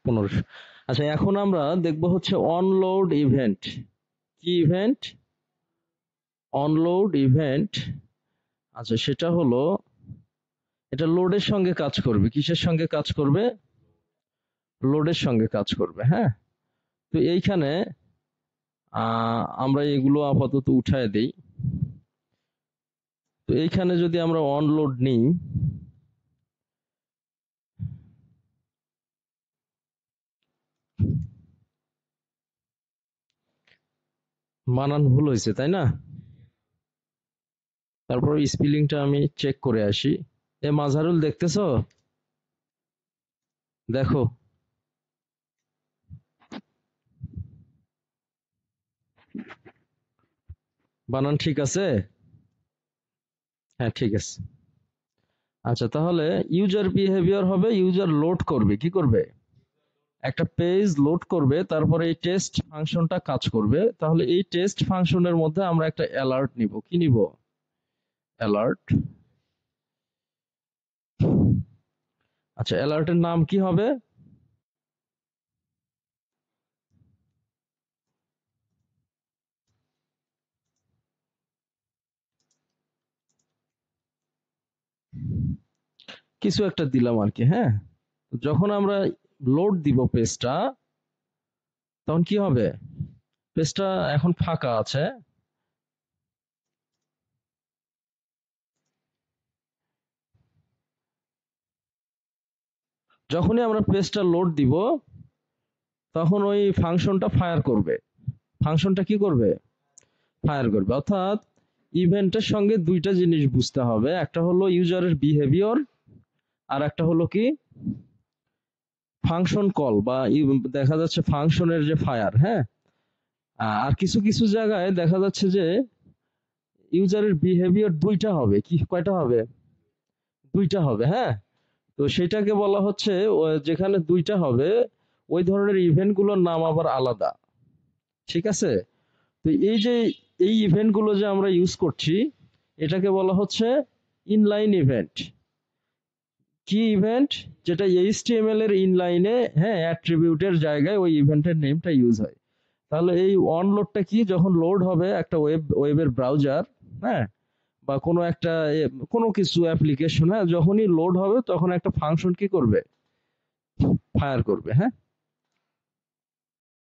1500। আচ্ছা, এখন আমরা দেখব হচ্ছে অনলোড ইভেন্ট। কি ইভেন্ট? অনলোড ইভেন্ট। আচ্ছা, সেটা হলো, এটা লোডের সঙ্গে কাজ করবে। কিসের সঙ্গে কাজ করবে? লোডের সঙ্গে কাজ করবে। হ্যাঁ, তো এইখানে আমরা এগুলো আপাতত উঠায় দেই। তো এইখানে যদি আমরা অনলোড নিই, বানান ভুল হয়েছে তাই না? তারপর স্পেলিংটা আমি চেক করে আসি। এ মাঝারুল, দেখতেছো? দেখো, বানান ঠিক আছে? হ্যাঁ, ঠিক আছে। আচ্ছা, তাহলে ইউজার বিহেভিয়ার হবে, ইউজার লোড করবে। কি করবে? একটা পেজ লোড করবে, তারপরে এই টেস্ট ফাংশনটা কাজ করবে। তাহলে এই টেস্ট ফাংশনের মধ্যে আমরা একটা অ্যালার্ট নিব। কি নিব? অ্যালার্ট। আচ্ছা, অ্যালার্টের নাম কি হবে? কিছু একটা দিলাম আর কি। হ্যাঁ, যখন আমরা লোড দিব পেজটা, তখন কি হবে? পেজটা এখন ফাঁকা আছে। যখনই আমরা পেজটা লোড দিব, তখন ওই ফাংশনটা ফায়ার করবে। ফাংশনটা কি করবে? ফায়ার করবে। অর্থাৎ ইভেন্টের সঙ্গে দুইটা জিনিস বুঝতে হবে। একটা হলো ইউজারের বিহেভিয়ার, আর একটা হলো কি ফাংশন কল, বা দেখা যাচ্ছে ফাংশনের যে ফায়ার। হ্যাঁ, আর কিছু কিছু জায়গায় দেখা যাচ্ছে যে ইউজারের বিহেভিয়ার দুইটা হবে। কি কয়টা হবে? দুইটা হবে। হ্যাঁ, তো সেটাকে বলা হচ্ছে, যেখানে দুইটা হবে ওই ধরনের ইভেন্ট গুলোর নাম আবার আলাদা। ঠিক আছে? তো এই যে এই ইভেন্ট গুলো যে আমরা ইউজ করছি, এটাকে বলা হচ্ছে ইনলাইন ইভেন্ট। কি ইভেন্ট? যেটা এইচটিএমএল এর ইনলাইনে, হ্যাঁ, অ্যাট্রিবিউটের জায়গায় ওই ইভেন্টের নেমটা ইউজ হয়। তাহলে এই অনলোডটা কি? যখন লোড হবে একটা ওয়েবের ব্রাউজার, হ্যাঁ, বা কোনো একটা কোনো কিছু অ্যাপ্লিকেশন, হ্যাঁ, যখনই লোড হবে তখন একটা ফাংশন কি করবে? ফায়ার করবে। হ্যাঁ,